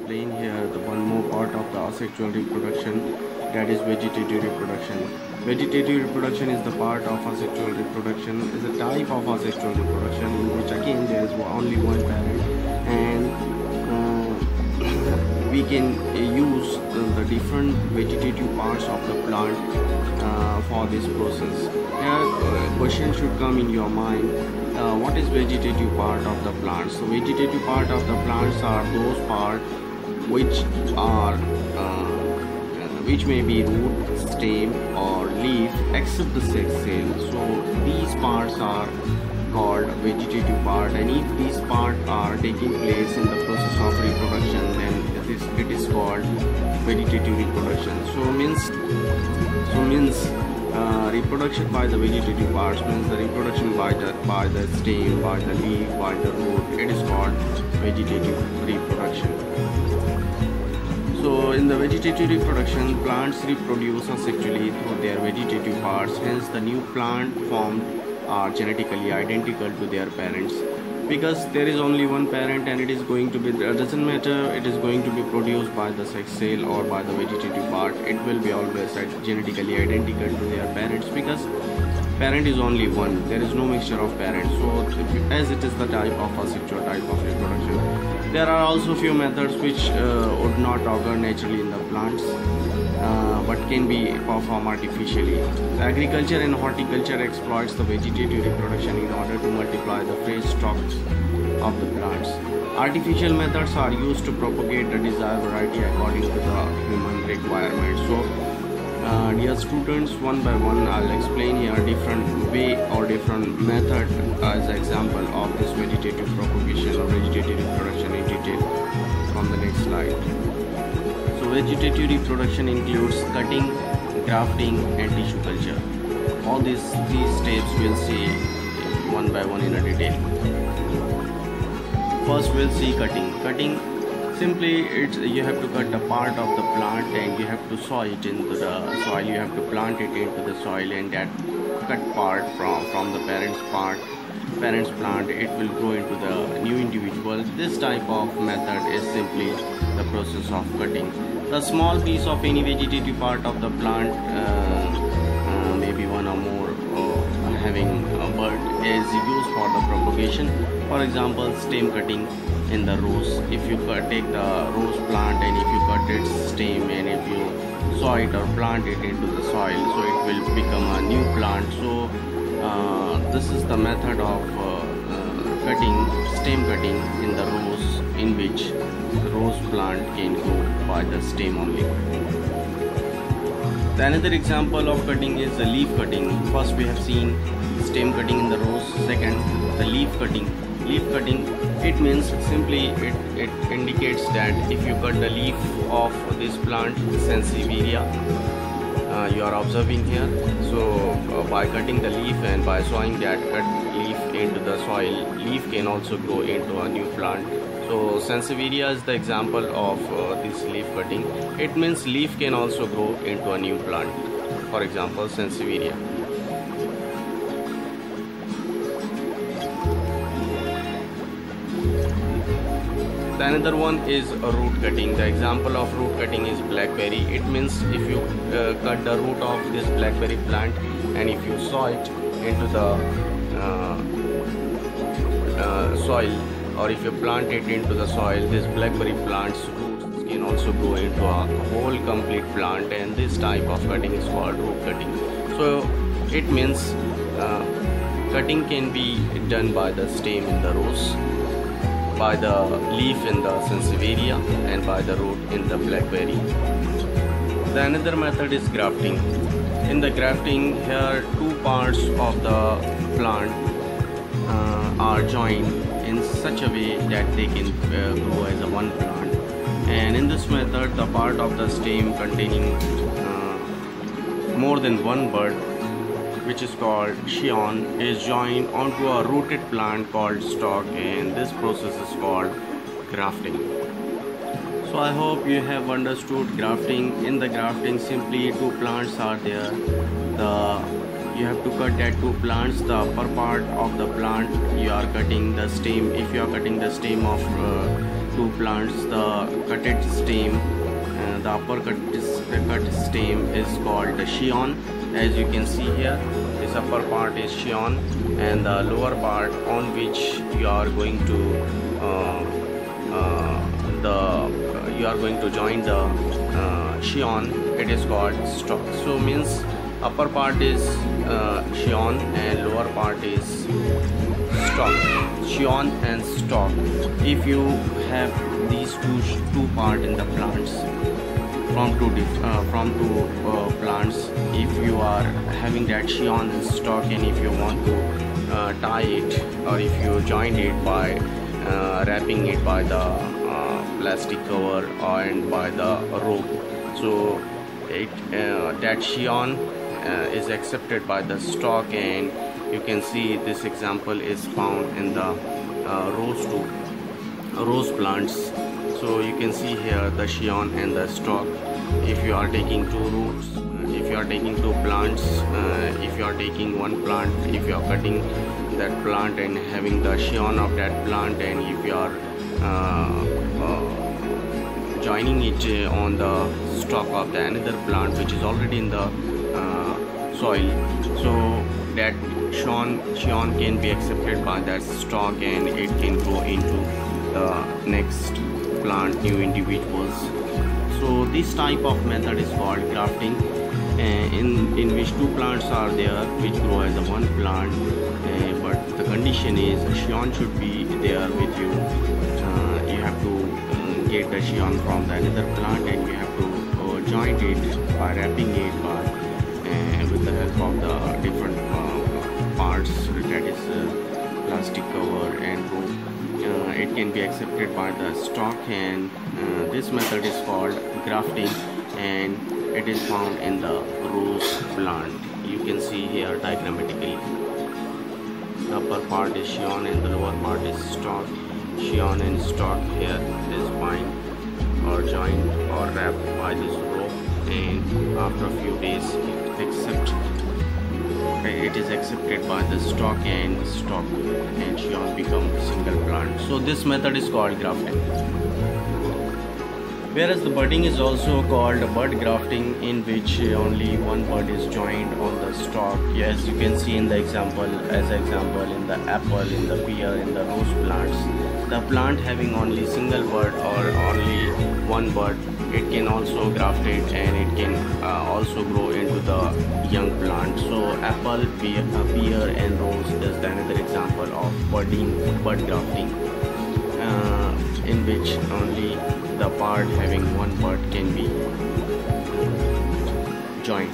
explain here the one more part of the asexual reproduction, that is vegetative reproduction. Vegetative reproduction is the part of asexual reproduction, is a type of asexual reproduction in which again there is only one parent, and we can use the different vegetative parts of the plant for this process. Here question should come in your mind, what is vegetative part of the plants? So vegetative part of the plants are those parts which are which may be root, stem or leaf except the sex cell. So these parts are called vegetative part, and if these parts are taking place in the process of reproduction, then it is called vegetative reproduction. So means reproduction by the vegetative parts means the reproduction by the stem, by the leaf, by the root. It is called vegetative reproduction. So in the vegetative reproduction, plants reproduce asexually through their vegetative parts. Hence the new plant formed are genetically identical to their parents, because there is only one parent, and it is going to be, doesn't matter it is going to be produced by the sex cell or by the vegetative part, it will be always genetically identical to their parents, because parent is only one, there is no mixture of parents. So as it is the type of asexual type of reproduction, there are also few methods which would not occur naturally in the plants, but can be performed artificially. Agriculture and horticulture exploits the vegetative reproduction in order to multiply the fresh stocks of the plants. Artificial methods are used to propagate the desired variety according to the human requirements. So dear students, one by one I'll explain here different way or different method as example of this vegetative propagation or vegetative reproduction in detail from the next slide. So vegetative reproduction includes cutting, grafting and tissue culture. All these steps we'll see one by one in a detail. First we'll see cutting. Cutting, simply you have to cut a part of the plant and you have to sow it into the soil. You have to plant it into the soil, and that cut part from the parent's plant, it will grow into the new individual. This type of method is simply the process of cutting. The small piece of any vegetative part of the plant, maybe one or more having a bud, is used for the propagation. For example, stem cutting in the rose. If you take the rose plant and if you cut its stem and if you sow it or plant it into the soil, so it will become a new plant. So this is the method of stem cutting in the rose, in which the rose plant can grow by the stem only. The another example of cutting is the leaf cutting. First we have seen stem cutting in the rose. Second, the leaf cutting. Leaf cutting, it means simply it indicates that if you cut the leaf of this plant, Sansevieria, you are observing here. So by cutting the leaf and by sowing that cut leaf into the soil, leaf can also grow into a new plant. So Sansevieria is the example of this leaf cutting. It means leaf can also grow into a new plant. For example, Sansevieria. The another one is a root cutting. The example of root cutting is blackberry. It means if you cut the root of this blackberry plant and if you sow it into the soil, or if you plant it into the soil, this blackberry plant's roots can also grow into a whole complete plant, and this type of cutting is called root cutting. So it means cutting can be done by the stem in the rose, by the leaf in the Sansevieria, and by the root in the blackberry. The another method is grafting. In the grafting, here two parts of the plant are joined in such a way that they can grow as a one plant. And in this method, the part of the stem containing more than one bud, which is called scion, is joined onto a rooted plant called stalk, and this process is called grafting. So I hope you have understood grafting. In the grafting, simply two plants are there. You have to cut that two plants. The upper part of the plant you are cutting the stem. If you are cutting the stem of two plants. The cutted stem, the upper cut stem is called the scion. As you can see here, this upper part is scion, and the lower part on which you are going to join the scion, it is called stalk. So means upper part is scion and lower part is stalk. Scion and stalk. If you have these two part in the plants from two plants, if you are having that scion and stalk, and if you want to tie it, or if you join it by wrapping it by the plastic cover and by the rope, so that scion is accepted by the stalk. And you can see this example is found in the rose plants. So you can see here the scion and the stalk. If you are taking two roots, if you are taking two plants, if you are taking one plant, if you are cutting that plant and having the scion of that plant, and if you are joining it on the stalk of the another plant which is already in the soil, so that scion can be accepted by that stalk, and it can grow into the next plant, new individuals. So this type of method is called grafting, in which two plants are there which grow as a one plant, but the condition is a scion should be there with you. You have to get the scion from the another plant, and you have to join it by wrapping it with the help of the different parts, that is plastic cover and rope. It can be accepted by the stalk, and this method is called grafting, and it is found in the rose plant. You can see here diagrammatically, the upper part is scion and the lower part is stalk. Scion and stalk here is bind or joined or wrapped by this rope, and after a few days it is accepted by the stalk, and scion become single plant. So this method is called grafting. Whereas the budding is also called bud grafting, in which only one bud is joined on the stalk. As you can see in the example, in the apple, in the pear, in the rose plants, the plant having only single bud or only one bud, it can also graft it, and it can also grow into the young plant. So apple, pear and rose is another example of bud grafting, in which only the part having one bud can be joined.